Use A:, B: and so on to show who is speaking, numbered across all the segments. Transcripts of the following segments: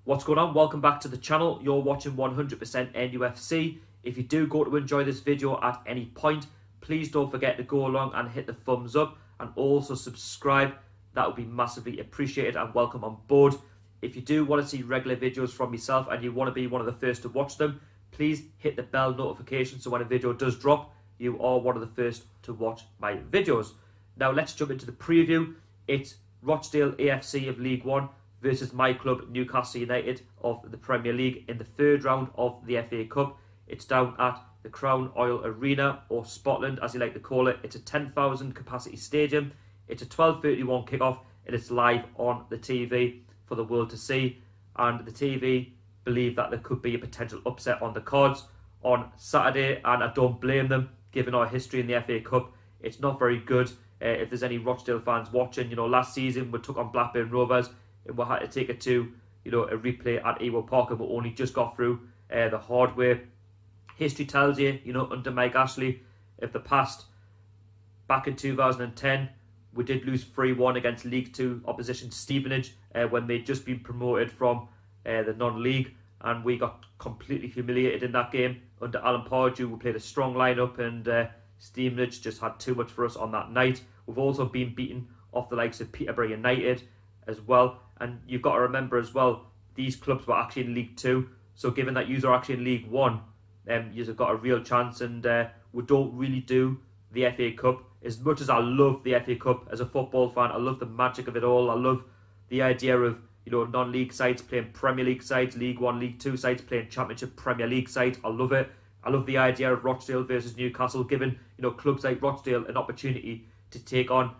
A: What's going on? Welcome back to the channel. You're watching 100% NUFC. If you do go to enjoy this video at any point, please don't forget to go along and hit the thumbs up and also subscribe. That would be massively appreciated and welcome on board. If you do want to see regular videos from myself and you want to be one of the first to watch them, please hit the bell notification so when a video does drop, you are one of the first to watch my videos. Now let's jump into the preview. It's Rochdale AFC of League One versus my club Newcastle United of the Premier League in the third round of the FA Cup. It's down at the Crown Oil Arena, or Spotland as you like to call it. It's a 10,000 capacity stadium. It's a 12:31 kickoff and it's live on the TV for the world to see. And the TV believe that there could be a potential upset on the cards on Saturday, and I don't blame them given our history in the FA Cup. It's not very good. If there's any Rochdale fans watching, last season we took on Blackburn Rovers and we had to take it to, a replay at Ewo Park, and we only just got through the hard way. History tells you, under Mike Ashley, of the past, back in 2010, we did lose 3-1 against League Two opposition Stevenage when they'd just been promoted from the non-league, and we got completely humiliated in that game. Under Alan Pardew, we played a strong lineup, and Stevenage just had too much for us on that night. We've also been beaten off the likes of Peterborough United as well, and you've got to remember as well, these clubs were actually in League Two, so given that you are actually in League One, you've got a real chance. And we don't really do the FA Cup. As much as I love the FA Cup as a football fan, I love the magic of it all. I love the idea of non-league sides playing Premier League sides, League One, League Two sides playing Championship Premier League sides. I love it. I love the idea of Rochdale versus Newcastle, giving clubs like Rochdale an opportunity to take on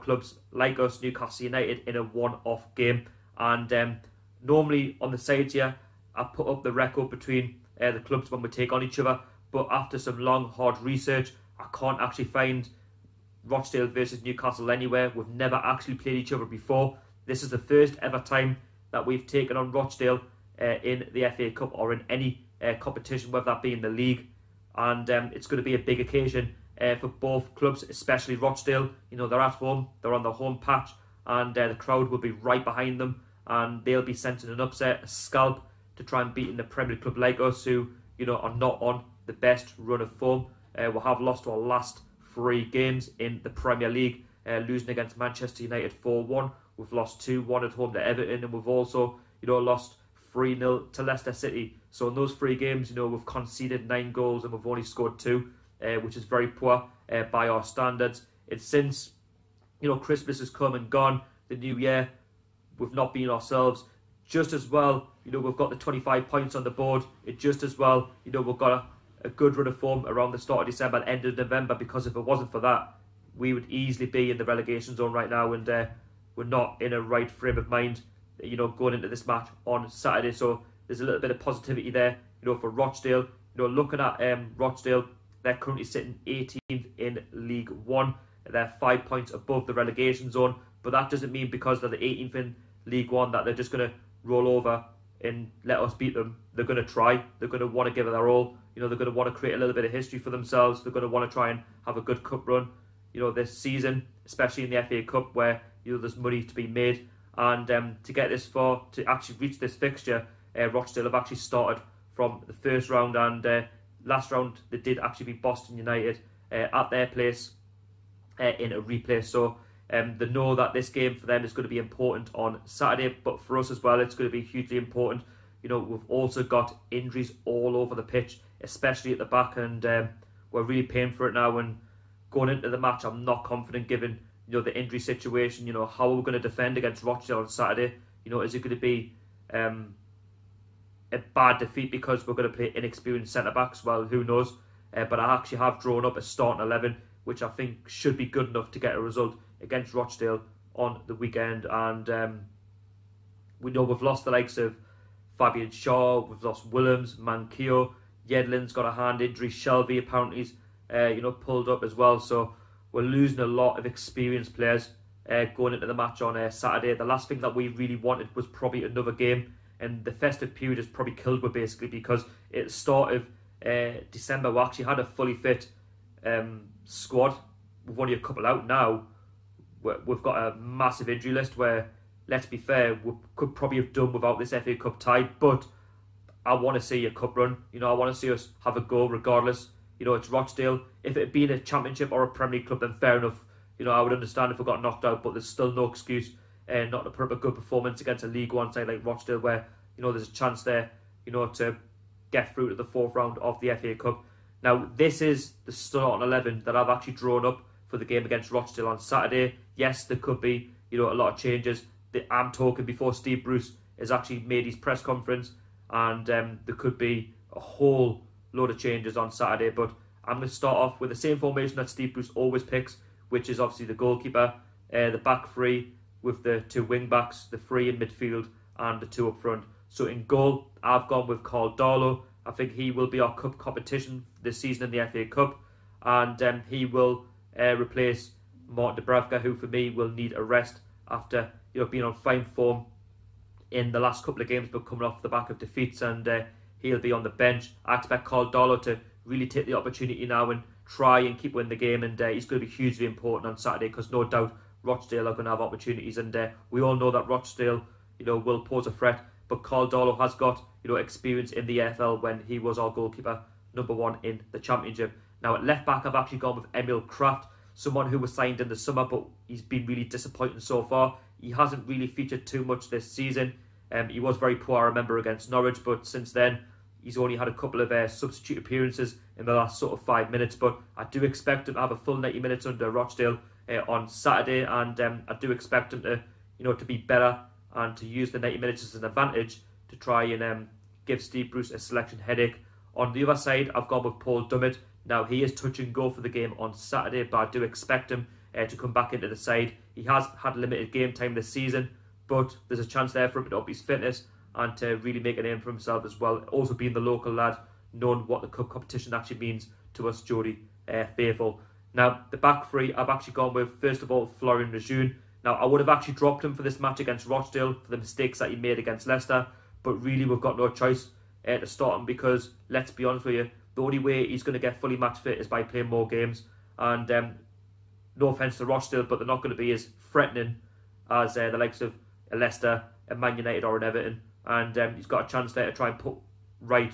A: clubs like us, Newcastle United, in a one-off game. And normally on the sides here, I put up the record between the clubs when we take on each other, but after some long, hard research, I can't actually find Rochdale versus Newcastle anywhere. We've never actually played each other before. This is the first ever time that we've taken on Rochdale in the FA Cup or in any competition, whether that be in the league. And it's going to be a big occasion for both clubs, especially Rochdale. They're at home, they're on the home patch, and the crowd will be right behind them, and they'll be sensing an upset, a scalp, to try and beat in the Premier League club like us, who are not on the best run of form. We have lost our last 3 games in the Premier League, losing against Manchester United 4-1. We've lost 2-1 at home to Everton, and we've also lost 3-0 to Leicester City. So in those 3 games, we've conceded 9 goals and we've only scored 2, which is very poor by our standards. It's since Christmas has come and gone, the new year, we've not been ourselves. Just as well, we've got the 25 points on the board. It just as well, we've got a good run of form around the start of December and end of November, because if it wasn't for that, we would easily be in the relegation zone right now, and we're not in a right frame of mind, going into this match on Saturday. So there's a little bit of positivity there, for Rochdale. Looking at Rochdale, they're currently sitting 18th in League One. They're 5 points above the relegation zone, but that doesn't mean because they're the 18th in League One that they're just going to roll over and let us beat them. They're going to try. They're going to want to give it their all. They're going to want to create a little bit of history for themselves. They're going to want to try and have a good cup run, this season, especially in the FA Cup, where there's money to be made. And to get this far, to actually reach this fixture, Rochdale have actually started from the first round, and last round they did actually beat Boston United at their place in a replay. So they know that this game for them is going to be important on Saturday, but for us as well, it's going to be hugely important. We've also got injuries all over the pitch, especially at the back, and we're really paying for it now. And going into the match, I'm not confident given the injury situation. How are we going to defend against Rochdale on Saturday? Is it going to be a bad defeat because we're going to play inexperienced centre backs? Well, who knows? But I actually have drawn up a starting 11, which I think should be good enough to get a result against Rochdale on the weekend. And we know we've lost the likes of Fabian Shaw, we've lost Willems, Mankio, Yedlin's got a hand injury, Shelby apparently is pulled up as well. So we're losing a lot of experienced players going into the match on Saturday. The last thing that we really wanted was probably another game, and the festive period has probably killed us basically, because at the start of December we actually had a fully fit squad. We've only a couple out now. We've got a massive injury list where let's be fair, we could probably have done without this FA Cup tie, but I want to see a cup run. I want to see us have a go regardless. It's Rochdale. If it had been a Championship or a Premier League club, then fair enough. I would understand if we got knocked out, but there's still no excuse not to put up a good performance against a League One side like Rochdale, where there's a chance there, to get through to the 4th round of the FA Cup. Now, this is the starting 11 that I've actually drawn up for the game against Rochdale on Saturday. Yes, there could be a lot of changes. I'm talking before Steve Bruce has actually made his press conference, and there could be a whole load of changes on Saturday. But I'm going to start off with the same formation that Steve Bruce always picks, which is obviously the goalkeeper, the back three with the 2 wing backs, the 3 in midfield, and the 2 up front. So in goal, I've gone with Carl Darlow. I think he will be our cup competition this season in the FA Cup, and he will replace Martin Dubravka, who for me will need a rest after being on fine form in the last couple of games, but coming off the back of defeats, and he'll be on the bench. I expect Carl Darlow to really take the opportunity now and try and keep winning the game, and he's going to be hugely important on Saturday, because no doubt Rochdale are going to have opportunities, and we all know that Rochdale will pose a threat. But Carl Darlow has got experience in the EFL when he was our goalkeeper #1 in the Championship. Now at left back, I've actually gone with Emil Kraft, someone who was signed in the summer, but he's been really disappointing so far. He hasn't really featured too much this season. He was very poor, I remember, against Norwich, but since then he's only had a couple of substitute appearances in the last sort of 5 minutes. But I do expect him to have a full 90 minutes under Rochdale on Saturday, and I do expect him to to be better and to use the 90 minutes as an advantage to try and give Steve Bruce a selection headache. On the other side, I've gone with Paul Dummett. Now, he is touch and go for the game on Saturday, but I do expect him to come back into the side. He has had limited game time this season, but there's a chance there for him to up his fitness and to really make a name for himself as well. Also being the local lad, knowing what the cup competition actually means to us Geordie faithful. Now, the back three, I've actually gone with, first of all, Florian Lejeune. Now, I would have actually dropped him for this match against Rochdale for the mistakes that he made against Leicester, but really we've got no choice to start him, because, let's be honest with you, the only way he's going to get fully match fit is by playing more games. And no offence to Rochdale, but they're not going to be as threatening as the likes of a Leicester, a Man United or an Everton. And he's got a chance there to try and put right,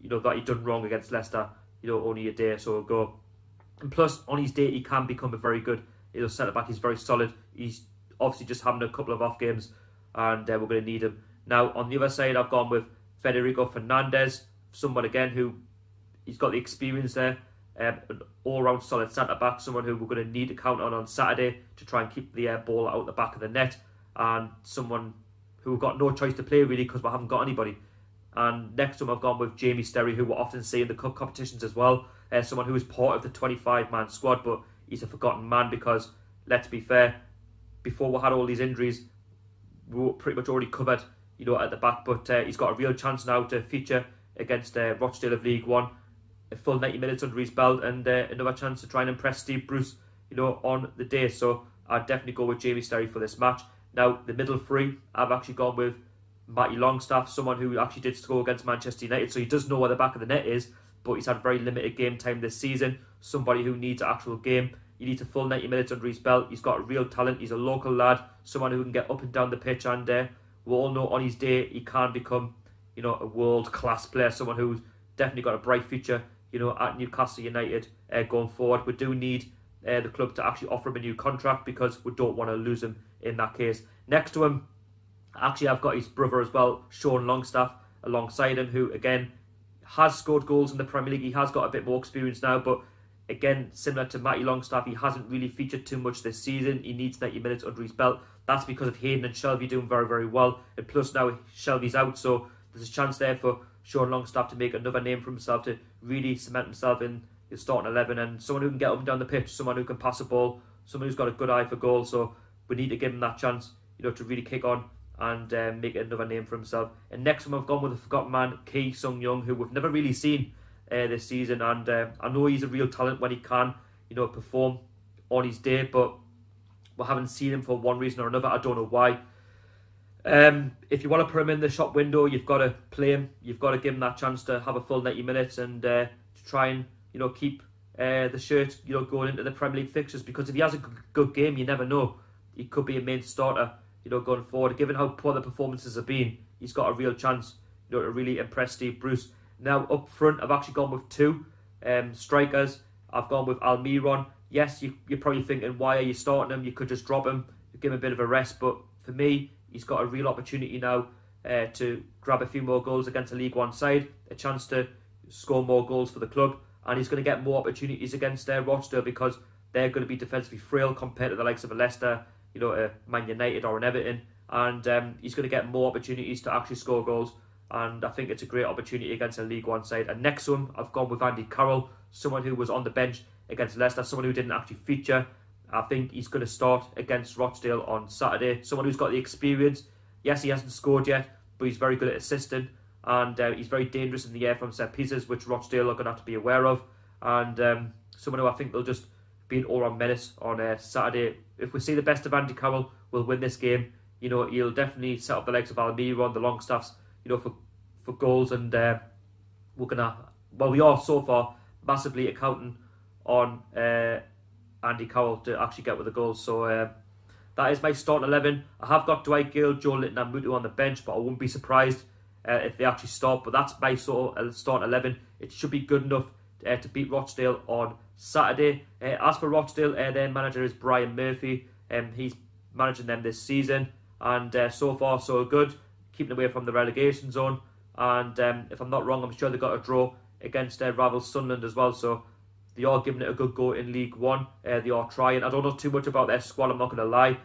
A: that he done wrong against Leicester, only a day or so ago. And plus, on his day, he can become a very good centre-back. He's very solid. He's obviously just having a couple of off games, and we're going to need him. Now, on the other side, I've gone with Federico Fernandez, someone, again, who he's got the experience there, an all-round solid centre-back, someone who we're going to need to count on Saturday to try and keep the ball out the back of the net, and someone who we've got no choice to play, really, because we haven't got anybody. And next to him, I've gone with Jamie Sterry, who we'll often see in the cup competitions as well, someone who is part of the 25-man squad, but he's a forgotten man because, let's be fair, before we had all these injuries, we were pretty much already covered, at the back. But he's got a real chance now to feature against Rochdale of League One, a full 90 minutes under his belt, and another chance to try and impress Steve Bruce, on the day. So I'd definitely go with Jamie Sterry for this match. Now, the middle three, I've actually gone with Matty Longstaff, someone who actually did score against Manchester United, so he does know where the back of the net is, but he's had very limited game time this season. Somebody who needs an actual game. He needs a full 90 minutes under his belt. He's got a real talent. He's a local lad, someone who can get up and down the pitch, and we all know on his day he can become, a world-class player, someone who's definitely got a bright future, at Newcastle United going forward. We do need the club to actually offer him a new contract, because we don't want to lose him in that case. Next to him, actually, I've got his brother as well, Sean Longstaff, alongside him, who, again, has scored goals in the Premier League. He has got a bit more experience now, but again, similar to Matty Longstaff, he hasn't really featured too much this season. He needs 90 minutes under his belt. That's because of Hayden and Shelby doing very, very well. And plus now Shelby's out, so there's a chance there for Sean Longstaff to make another name for himself, to really cement himself in the starting 11, and someone who can get up and down the pitch, someone who can pass a ball, someone who's got a good eye for goal. So we need to give him that chance, to really kick on and make another name for himself. And next one, I've gone with the forgotten man, Ki Sung-young, who we've never really seen this season, and I know he's a real talent when he can, perform on his day, but we haven't seen him for one reason or another. I don't know why. If you want to put him in the shop window, you've got to play him. You've got to give him that chance to have a full 90 minutes and to try and keep the shirt going into the Premier League fixtures, because if he has a good game, you never know. He could be a main starter going forward. Given how poor the performances have been, he's got a real chance, to really impress Steve Bruce. Now, up front, I've actually gone with 2 strikers. I've gone with Almiron. Yes, you're probably thinking, why are you starting him? You could just drop him, give him a bit of a rest. But for me, he's got a real opportunity now to grab a few more goals against a League One side, a chance to score more goals for the club, and he's going to get more opportunities against Rochdale because they're going to be defensively frail compared to the likes of a Leicester, a Man United or an Everton, and he's going to get more opportunities to actually score goals, and I think it's a great opportunity against a League One side. And next to him, I've gone with Andy Carroll, someone who was on the bench against Leicester, someone who didn't actually feature. I think he's going to start against Rochdale on Saturday, someone who's got the experience. Yes, he hasn't scored yet, but he's very good at assisting, and he's very dangerous in the air from set pieces, which Rochdale are going to have to be aware of, and someone who I think will just be an all-round menace on Saturday. If we see the best of Andy Carroll, we'll win this game. He'll definitely set up the legs of Almiron, the Longstaffs, for goals, and we are so far massively accounting on Andy Carroll to actually get with the goals. So that is my starting 11. I have got Dwight Gale, Joe Linton and Mutu on the bench, but I wouldn't be surprised if they actually start. But that's my starting 11. It should be good enough to beat Rochdale on Saturday. As for Rochdale, their manager is Brian Murphy. He's managing them this season, and so far so good, keeping away from the relegation zone. And if I'm not wrong, I'm sure they got a draw against Ravel Sunderland as well. So they are giving it a good go in League One. They are trying. I don't know too much about their squad, I'm not going to lie.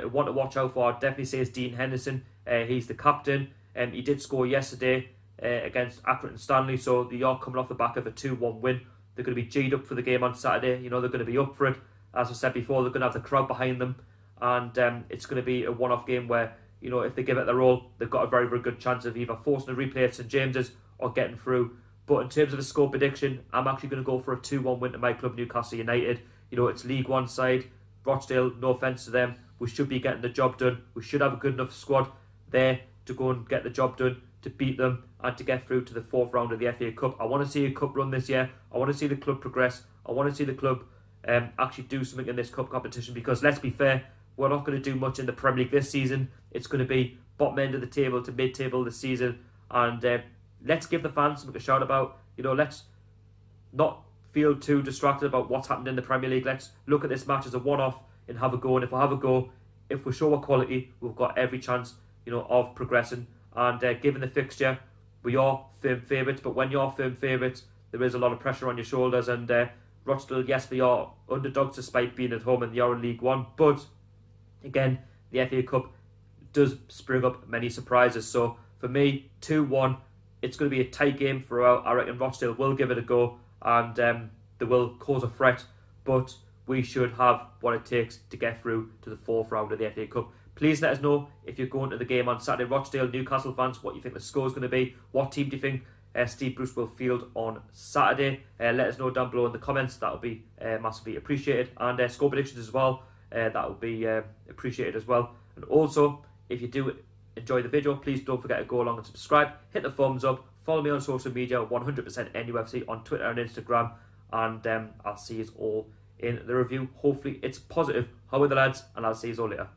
A: One to watch out for, I'd definitely say, is Dean Henderson. He's the captain. He did score yesterday against Accrington Stanley, so they are coming off the back of a 2-1 win. They're going to be G'd up for the game on Saturday. They're going to be up for it. As I said before, they're going to have the crowd behind them, and it's going to be a one-off game where, if they give it their all, they've got a very, very good chance of either forcing a replay at St James's or getting through. But in terms of a score prediction, I'm actually going to go for a 2-1 win to my club, Newcastle United. It's League One side. Rochdale, no offence to them, we should be getting the job done. We should have a good enough squad there to go and get the job done, to beat them and to get through to the 4th round of the FA Cup. I want to see a cup run this year. I want to see the club progress. I want to see the club actually do something in this cup competition, because let's be fair, we're not going to do much in the Premier League this season. It's going to be bottom end of the table to mid-table this season, and let's give the fans something to shout about. Let's not feel too distracted about what's happened in the Premier League. Let's look at this match as a one-off and have a go. And if we have a go, if we show our quality, we've got every chance, of progressing. And given the fixture, we are firm favourites. But when you're firm favourites, there is a lot of pressure on your shoulders. And Rochdale, yes, they are underdogs despite being at home and they are in League One. But again, the FA Cup does spring up many surprises. So for me, 2-1. It's going to be a tight game throughout. I reckon Rochdale will give it a go, and they will cause a threat, but we should have what it takes to get through to the 4th round of the FA Cup. Please let us know if you're going to the game on Saturday. Rochdale, Newcastle fans, what you think the score is going to be. What team do you think Steve Bruce will field on Saturday? Let us know down below in the comments. That will be massively appreciated. And score predictions as well. That will be appreciated as well. And also, if you do enjoy the video, please don't forget to go along and subscribe, hit the thumbs up, follow me on social media, 100% NUFC on Twitter and Instagram, and I'll see you all in the review. Hopefully it's positive. How are the lads? And I'll see you all later.